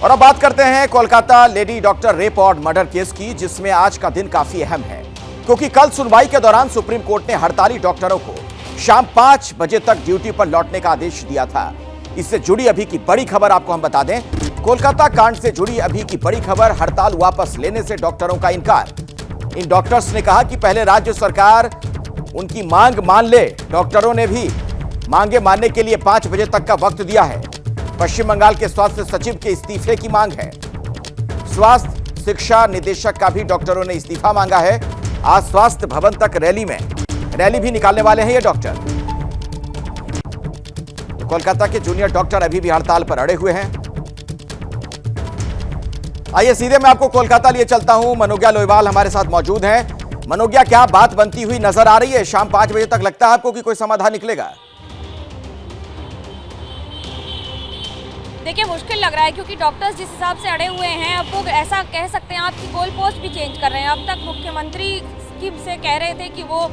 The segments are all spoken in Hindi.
और अब बात करते हैं कोलकाता लेडी डॉक्टर रेप और मर्डर केस की, जिसमें आज का दिन काफी अहम है क्योंकि कल सुनवाई के दौरान सुप्रीम कोर्ट ने हड़ताली डॉक्टरों को शाम 5 बजे तक ड्यूटी पर लौटने का आदेश दिया था। इससे जुड़ी अभी की बड़ी खबर आपको हम बता दें। कोलकाता कांड से जुड़ी अभी की बड़ी खबर, हड़ताल वापस लेने से डॉक्टरों का इनकार। इन डॉक्टर्स ने कहा कि पहले राज्य सरकार उनकी मांग मान ले। डॉक्टरों ने भी मांगे मानने के लिए 5 बजे तक का वक्त दिया है। पश्चिम बंगाल के स्वास्थ्य सचिव के इस्तीफे की मांग है। स्वास्थ्य शिक्षा निदेशक का भी डॉक्टरों ने इस्तीफा मांगा है। आज स्वास्थ्य भवन तक रैली भी निकालने वाले हैं ये डॉक्टर। तो कोलकाता के जूनियर डॉक्टर अभी भी हड़ताल पर अड़े हुए हैं। आइए सीधे मैं आपको कोलकाता लिए चलता हूं। मनोज्ञा लोईवाल हमारे साथ मौजूद हैं। मनोज्ञा, क्या बात बनती हुई नजर आ रही है? शाम 5 बजे तक लगता है आपको कि कोई समाधान निकलेगा? देखिए, मुश्किल लग रहा है क्योंकि डॉक्टर्स जिस हिसाब से अड़े हुए हैं, अब वो ऐसा कह सकते हैं आपकी गोल पोस्ट भी चेंज कर रहे हैं। अब तक मुख्यमंत्री से कह रहे थे कि वो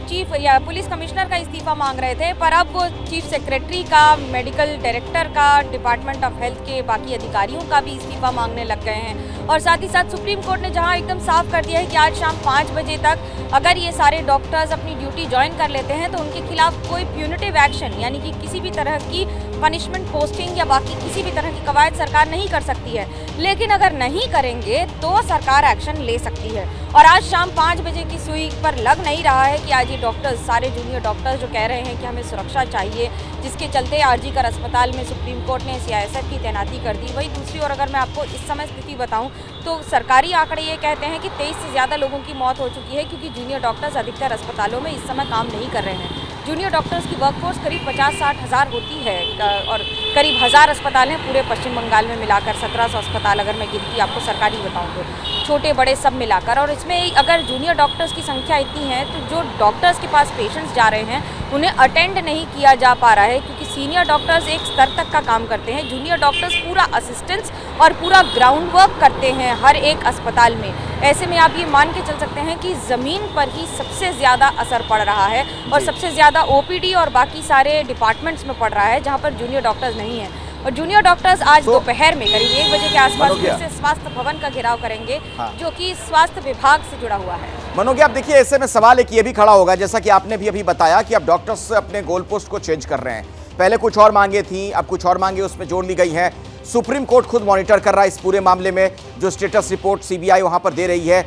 चीफ या पुलिस कमिश्नर का इस्तीफा मांग रहे थे, पर अब वो चीफ सेक्रेटरी का, मेडिकल डायरेक्टर का, डिपार्टमेंट ऑफ हेल्थ के बाकी अधिकारियों का भी इस्तीफा मांगने लग गए हैं। और साथ ही साथ सुप्रीम कोर्ट ने जहां एकदम साफ कर दिया है कि आज शाम 5 बजे तक अगर ये सारे डॉक्टर्स अपनी ड्यूटी ज्वाइन कर लेते हैं तो उनके खिलाफ कोई प्यूनिटिव एक्शन यानी कि किसी भी तरह की पनिशमेंट, पोस्टिंग या बाकी किसी भी तरह की कवायद सरकार नहीं कर सकती है। लेकिन अगर नहीं करेंगे तो सरकार एक्शन ले सकती है। और आज शाम 5 बजे की सुई पर लग नहीं रहा है कि आज ये डॉक्टर्स, सारे जूनियर डॉक्टर्स जो कह रहे हैं कि हमें सुरक्षा चाहिए, जिसके चलते आरजीकर अस्पताल में सुप्रीम कोर्ट ने सीआईएसएफ की तैनाती कर दी। वहीं दूसरी ओर अगर मैं आपको इस समय स्थिति बताऊं तो सरकारी आंकड़े ये कहते हैं कि 23 से ज़्यादा लोगों की मौत हो चुकी है क्योंकि जूनियर डॉक्टर्स अधिकतर अस्पतालों में इस समय काम नहीं कर रहे हैं। जूनियर डॉक्टर्स की वर्कफोर्स करीब 50-60 हज़ार होती है और करीब 1000 अस्पताल हैं पूरे पश्चिम बंगाल में मिलाकर। 1700 अस्पताल अगर मैं गिनती आपको सरकारी बताऊं तो, छोटे बड़े सब मिलाकर। और इसमें अगर जूनियर डॉक्टर्स की संख्या इतनी है तो जो डॉक्टर्स के पास पेशेंट्स जा रहे हैं उन्हें अटेंड नहीं किया जा पा रहा है क्योंकि सीनियर डॉक्टर्स एक स्तर तक का काम करते हैं। जूनियर डॉक्टर्स पूरा असिस्टेंस और पूरा ग्राउंड वर्क करते हैं हर एक अस्पताल में। ऐसे में आप ये मान के चल सकते हैं कि ज़मीन पर ही सबसे ज़्यादा असर पड़ रहा है और सबसे ज़्यादा ओपीडी और बाकी सारे डिपार्टमेंट्स में पड़ रहा है जहाँ पर जूनियर डॉक्टर्स नहीं हैं। और जूनियर डॉक्टर्स आज दोपहर में करीब 1 बजे के आसपास फिर से स्वास्थ्य भवन का घेराव करेंगे, जो कि स्वास्थ्य विभाग से जुड़ा हुआ है। मनोज्ञा, आप देखिए, ऐसे में सवाल एक ये भी खड़ा होगा, जैसा कि आपने भी अभी बताया कि अब डॉक्टर्स अपने गोल पोस्ट को चेंज कर रहे हैं। पहले कुछ और मांगे थी, अब कुछ और मांगे उसमें जोड़ ली गई हैं। सुप्रीम कोर्ट खुद मॉनिटर कर रहा है इस पूरे मामले में, जो स्टेटस रिपोर्ट सीबीआई वहां पर दे रही है।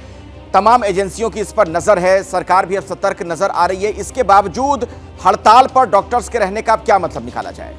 तमाम एजेंसियों की इस पर नजर है, सरकार भी अब सतर्क नजर आ रही है। इसके बावजूद हड़ताल पर डॉक्टर्स के रहने का अब क्या मतलब निकाला जाए?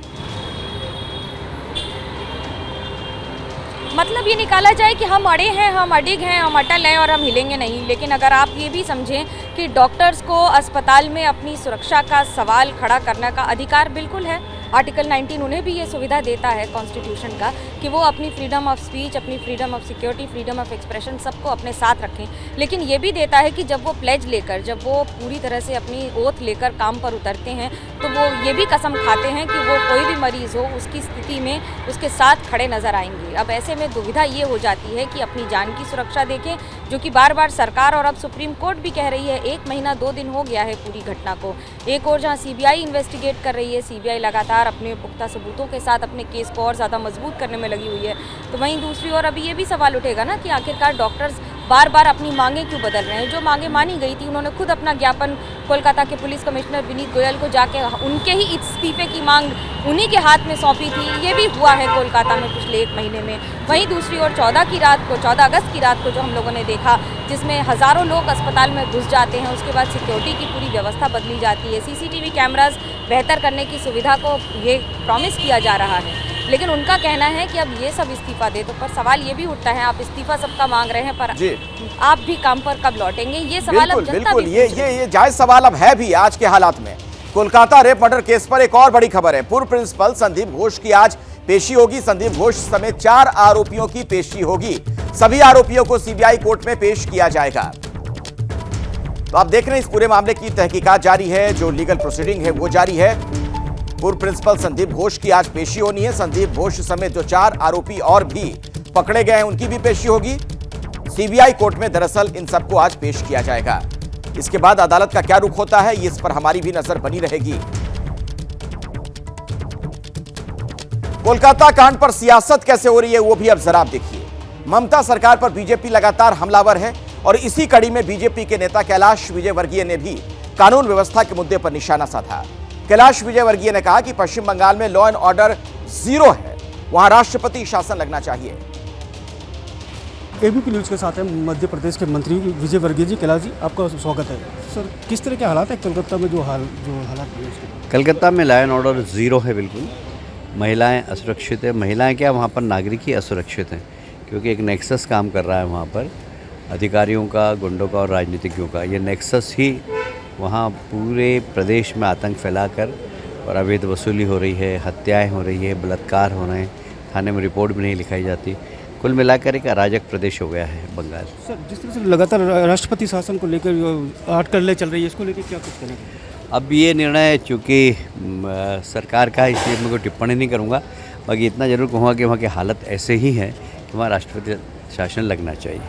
मतलब ये निकाला जाए कि हम अड़े हैं, हम अडिग हैं, हम अटल हैं और हम हिलेंगे नहीं। लेकिन अगर आप ये भी समझें कि डॉक्टर्स को अस्पताल में अपनी सुरक्षा का सवाल खड़ा करने का अधिकार बिल्कुल है। आर्टिकल 19 उन्हें भी ये सुविधा देता है कॉन्स्टिट्यूशन का कि वो अपनी फ्रीडम ऑफ स्पीच, अपनी freedom of security, freedom of expression सबको अपने साथ रखें। लेकिन ये भी देता है कि जब वो प्लेज लेकर, जब वो पूरी तरह से अपनी ओथ लेकर काम पर उतरते हैं तो वो ये भी कसम खाते हैं कि वो कोई भी मरीज़ हो उसकी स्थिति में उसके साथ खड़े नज़र आएंगे। अब ऐसे में दुविधा ये हो जाती है कि अपनी जान की सुरक्षा देखें, जो कि बार बार सरकार और अब सुप्रीम कोर्ट भी कह रही है। 1 महीना 2 दिन हो गया है पूरी घटना को। एक और जहाँ सीबीआई इन्वेस्टिगेट कर रही है, सीबीआई लगातार अपने पुख्ता सबूतों के साथ अपने केस को और ज़्यादा मजबूत करने में लगी हुई है, तो वहीं दूसरी ओर अभी ये भी सवाल उठेगा ना कि आखिरकार डॉक्टर्स बार बार अपनी मांगें क्यों बदल रहे हैं। जो मांगें मानी गई थी, उन्होंने खुद अपना ज्ञापन कोलकाता के पुलिस कमिश्नर विनीत गोयल को जाके उनके ही इस्तीफे की मांग उन्हीं के हाथ में सौंपी थी। ये भी हुआ है कोलकाता में पिछले 1 महीने में। वहीं दूसरी ओर 14 अगस्त की रात को जो हम लोगों ने देखा, जिसमें हज़ारों लोग अस्पताल में घुस जाते हैं, उसके बाद सिक्योरिटी की पूरी व्यवस्था बदली जाती है। सीसीटीवी कैमरास बेहतर करने की सुविधा को ये प्रॉमिस किया जा रहा है, लेकिन उनका कहना है कि अब ये सब इस्तीफा दे। तो पर सवाल ये भी उठता है, आप इस्तीफा सबका मांग रहे हैं पर आप भी काम पर कब लौटेंगे? ये सवाल अब जनता भी ये जायज सवाल अब है भी आज के हालात में। कोलकाता रेप मर्डर केस पर एक और बड़ी खबर है। पूर्व प्रिंसिपल संदीप घोष की आज पेशी होगी। संदीप घोष समेत 4 आरोपियों की पेशी होगी। सभी आरोपियों को सीबीआई कोर्ट में पेश किया जाएगा। तो आप देख रहे हैं इस पूरे मामले की तहकीकात जारी है, जो लीगल प्रोसीडिंग है वो जारी है। पूर्व प्रिंसिपल संदीप घोष की आज पेशी होनी है। संदीप घोष समेत जो 4 आरोपी और भी पकड़े गए हैं उनकी भी पेशी होगी सीबीआई कोर्ट में। दरअसल इन सबको आज पेश किया जाएगा। इसके बाद अदालत का क्या रुख होता है, इस पर हमारी भी नजर बनी रहेगी। कोलकाता कांड पर सियासत कैसे हो रही है वो भी अब जरा आप देखिए। ममता सरकार पर बीजेपी लगातार हमलावर है और इसी कड़ी में बीजेपी के नेता कैलाश विजयवर्गीय ने भी कानून व्यवस्था के मुद्दे पर निशाना साधा। कैलाश विजयवर्गीय ने कहा कि पश्चिम बंगाल में लॉ एंड ऑर्डर जीरो है, वहां राष्ट्रपति शासन लगना चाहिए। एबीपी न्यूज़ के साथ हैं मध्य प्रदेश के मंत्री विजय वर्गीय जी। कैलाश जी, आपका स्वागत है। सर, किस तरह के हालात है कलकत्ता में जो हालात है? कलकत्ता में लॉ एंड ऑर्डर ज़ीरो है बिल्कुल। महिलाएं असुरक्षित है। महिलाएं क्या, वहाँ पर नागरिक ही असुरक्षित हैं, क्योंकि एक नेक्सस काम कर रहा है वहाँ पर, अधिकारियों का, गुंडों का और राजनीतिज्ञों का। ये नेक्सस ही वहाँ पूरे प्रदेश में आतंक फैलाकर और अवैध वसूली हो रही है, हत्याएँ हो रही है, बलात्कार हो रहे हैं, थाने में रिपोर्ट भी नहीं लिखाई जाती। कुल मिलाकर एक अराजक प्रदेश हो गया है बंगाल। सर, जिस तरह से लगातार राष्ट्रपति शासन को लेकर हड़तालें चल रही है, इसको लेकर क्या कुछ करें? अब ये निर्णय चूँकि सरकार का है, इसलिए मैं कोई टिप्पणी नहीं करूँगा। बाकी इतना ज़रूर कहूँगा कि वहाँ की हालत ऐसे ही है कि वहाँ राष्ट्रपति शासन लगना चाहिए।